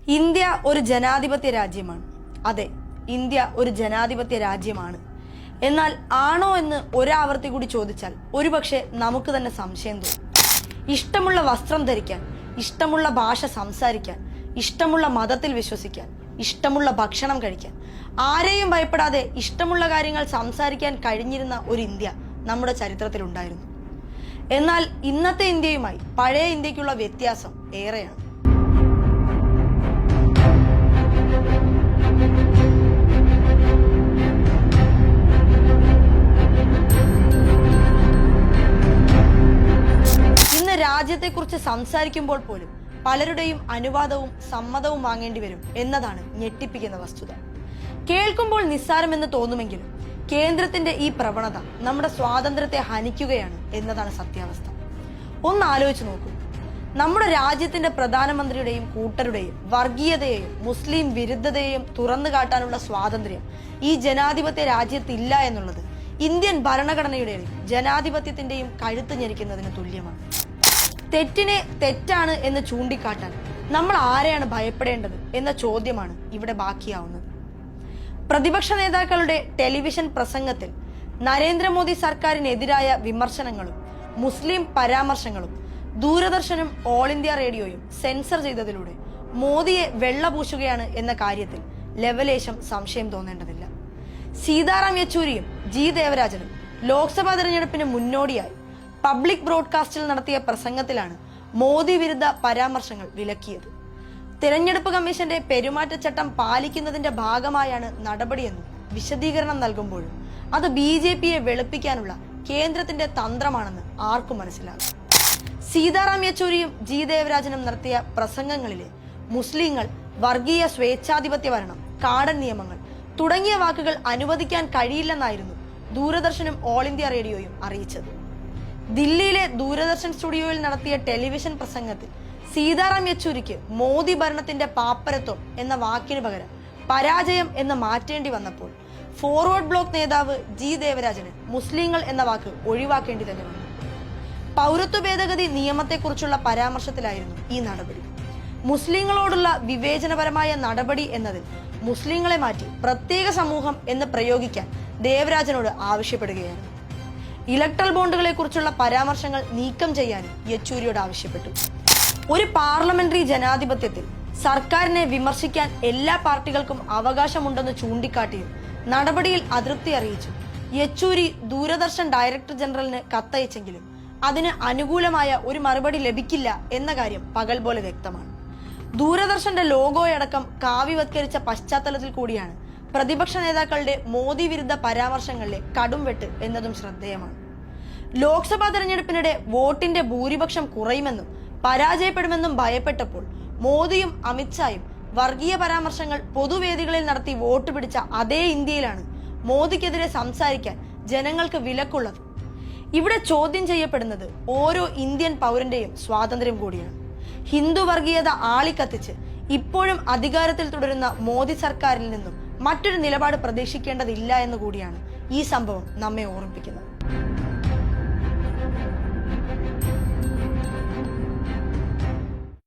India ഒരു ജനാധിപത്യ രാജ്യമാണ്. അതെ, ഇന്ത്യ ഒരു ജനാധിപത്യ രാജ്യമാണ്. എന്നാൽ ആണോ എന്ന് ഒരാവർത്തി കൂടി ചോദിച്ചാൽ ഒരുപക്ഷെ നമുക്ക് തന്നെ സംശയം തോന്നും. ഇഷ്ടമുള്ള വസ്ത്രം ധരിക്കാൻ, ഇഷ്ടമുള്ള ഭാഷ സംസാരിക്കാൻ, ഇഷ്ടമുള്ള മതത്തിൽ വിശ്വസിക്കാൻ, ഇഷ്ടമുള്ള ഭക്ഷണം കഴിക്കാൻ, ആരെയും ഭയപ്പെടാതെ ഇഷ്ടമുള്ള കാര്യങ്ങൾ സംസാരിക്കാൻ കഴിഞ്ഞിരുന്ന ഒരു ഇന്ത്യ നമ്മുടെ ചരിത്രത്തിലുണ്ടായിരുന്നു. എന്നാൽ ഇന്നത്തെ ഇന്ത്യയുമായി പഴയ ഇന്ത്യക്കുള്ള വ്യത്യാസം ഏറെയാണ്. ഇന്ന് രാജ്യത്തെക്കുറിച്ച് സംസാരിക്കുമ്പോൾ പോലും പലരുടെയും അനുവാദവും സമ്മതവും വാങ്ങേണ്ടി വരും എന്നതാണ് ഞെട്ടിപ്പിക്കുന്ന വസ്തുത. കേൾക്കുമ്പോൾ നിസ്സാരമെന്ന് തോന്നുമെങ്കിലും കേന്ദ്രത്തിന്റെ ഈ പ്രവണത നമ്മുടെ സ്വാതന്ത്ര്യത്തെ ഹനിക്കുകയാണ് എന്നതാണ് സത്യാവസ്ഥ. ഒന്ന് ആലോചിച്ച് നോക്കൂ. നമ്മുടെ രാജ്യത്തിന്റെ പ്രധാനമന്ത്രിയുടെയും കൂട്ടരുടെയും വർഗീയതയെയും മുസ്ലിം വിരുദ്ധതയെയും തുറന്നു കാട്ടാനുള്ള സ്വാതന്ത്ര്യം ഈ ജനാധിപത്യ രാജ്യത്തില്ല എന്നുള്ളത് ഇന്ത്യൻ ഭരണഘടനയുടെയും ജനാധിപത്യത്തിന്റെയും കഴുത്ത് ഞെരിക്കുന്നതിന് തുല്യമാണ്. തെറ്റിനെ തെറ്റാണ് എന്ന് ചൂണ്ടിക്കാട്ടാൻ നമ്മൾ ആരെയാണ് ഭയപ്പെടേണ്ടത് എന്ന ചോദ്യമാണ് ഇവിടെ ബാക്കിയാവുന്നത്. പ്രതിപക്ഷ നേതാക്കളുടെ ടെലിവിഷൻ പ്രസംഗത്തിൽ നരേന്ദ്രമോദി സർക്കാരിനെതിരായ വിമർശനങ്ങളും മുസ്ലിം പരാമർശങ്ങളും ദൂരദർശനും ഓൾ ഇന്ത്യ റേഡിയോയും സെൻസർ ചെയ്തതിലൂടെ മോദിയെ വെള്ളപൂശുകയാണ് എന്ന കാര്യത്തിൽ ലവലേശം സംശയം തോന്നേണ്ടതില്ല. സീതാറാം യെച്ചൂരിയും ജി ദേവരാജനും ലോക്സഭാ തെരഞ്ഞെടുപ്പിന് മുന്നോടിയായി പബ്ലിക് ബ്രോഡ്കാസ്റ്റിൽ നടത്തിയ പ്രസംഗത്തിലാണ് മോദി വിരുദ്ധ പരാമർശങ്ങൾ വിലക്കിയത്. തെരഞ്ഞെടുപ്പ് കമ്മീഷന്റെ പെരുമാറ്റച്ചട്ടം പാലിക്കുന്നതിന്റെ ഭാഗമായാണ് നടപടിയെന്നും വിശദീകരണം നൽകുമ്പോഴും അത് BJPയെ വെളുപ്പിക്കാനുള്ള കേന്ദ്രത്തിന്റെ തന്ത്രമാണെന്ന് ആർക്കും മനസ്സിലാകും. സീതാറാം യെച്ചൂരിയും ജി ദേവരാജനും നടത്തിയ പ്രസംഗങ്ങളിലെ മുസ്ലിങ്ങൾ, വർഗീയ സ്വേച്ഛാധിപത്യ ഭരണം, കാടൻ നിയമങ്ങൾ തുടങ്ങിയ വാക്കുകൾ അനുവദിക്കാൻ കഴിയില്ലെന്നായിരുന്നു ദൂരദർശനും ഓൾ ഇന്ത്യ റേഡിയോയും അറിയിച്ചത്. ദില്ലിയിലെ ദൂരദർശൻ സ്റ്റുഡിയോയിൽ നടത്തിയ ടെലിവിഷൻ പ്രസംഗത്തിൽ സീതാറാം യെച്ചൂരിക്ക് മോദി ഭരണത്തിന്റെ പാപ്പരത്വം എന്ന വാക്കിന് പകരം പരാജയം എന്ന് മാറ്റേണ്ടി വന്നപ്പോൾ ഫോർവേഡ് ബ്ലോക്ക് നേതാവ് ജി ദേവരാജന് മുസ്ലിങ്ങൾ എന്ന വാക്ക് ഒഴിവാക്കേണ്ടി തന്നെ വന്നു. പൗരത്വ ഭേദഗതി നിയമത്തെക്കുറിച്ചുള്ള പരാമർശത്തിലായിരുന്നു ഈ നടപടി. മുസ്ലിങ്ങളോടുള്ള വിവേചനപരമായ നടപടി എന്നതിൽ മുസ്ലിങ്ങളെ മാറ്റി പ്രത്യേക സമൂഹം എന്ന് പ്രയോഗിക്കാൻ ദേവരാജനോട് ആവശ്യപ്പെടുകയാണ്. ഇലക്ട്രൽ ബോണ്ടുകളെ കുറിച്ചുള്ള പരാമർശങ്ങൾ നീക്കം ചെയ്യാനും യെച്ചൂരിയോട് ആവശ്യപ്പെട്ടു. ഒരു പാർലമെന്ററി ജനാധിപത്യത്തിൽ സർക്കാരിനെ വിമർശിക്കാൻ എല്ലാ പാർട്ടികൾക്കും അവകാശമുണ്ടെന്ന് ചൂണ്ടിക്കാട്ടിയും നടപടിയിൽ അതൃപ്തി അറിയിച്ചു യെച്ചൂരി ദൂരദർശൻ ഡയറക്ടർ ജനറലിന് കത്തയച്ചെങ്കിലും അതിന് അനുകൂലമായ ഒരു മറുപടി ലഭിക്കില്ല എന്ന കാര്യം പകൽ പോലെ വ്യക്തമാണ്. ദൂരദർശന്റെ ലോഗോയടക്കം കാവ്യവത്കരിച്ച പശ്ചാത്തലത്തിൽ കൂടിയാണ് പ്രതിപക്ഷ നേതാക്കളുടെ മോദി വിരുദ്ധ പരാമർശങ്ങളിലെ കടുംവെട്ട് എന്നതും ശ്രദ്ധേയമാണ്. ലോക്സഭാ തെരഞ്ഞെടുപ്പിനിടെ വോട്ടിന്റെ ഭൂരിപക്ഷം കുറയുമെന്നും പരാജയപ്പെടുമെന്നും ഭയപ്പെട്ടപ്പോൾ മോദിയും അമിത്ഷായും വർഗീയ പരാമർശങ്ങൾ പൊതുവേദികളിൽ നടത്തി വോട്ട് പിടിച്ച അതേ ഇന്ത്യയിലാണ് മോദിക്കെതിരെ സംസാരിക്കാൻ ജനങ്ങൾക്ക് വിലക്കുള്ളത്. ഇവിടെ ചോദ്യം ചെയ്യപ്പെടുന്നത് ഓരോ ഇന്ത്യൻ പൗരന്റെയും സ്വാതന്ത്ര്യം കൂടിയാണ്. ഹിന്ദു വർഗീയത ആളിക്കത്തിച്ച് ഇപ്പോഴും അധികാരത്തിൽ തുടരുന്ന മോദി സർക്കാരിൽ നിന്നും മറ്റൊരു നിലപാട് പ്രതീക്ഷിക്കേണ്ടതില്ല എന്ന് കൂടിയാണ് ഈ സംഭവം നമ്മെ ഓർമ്മിപ്പിക്കുന്നത്.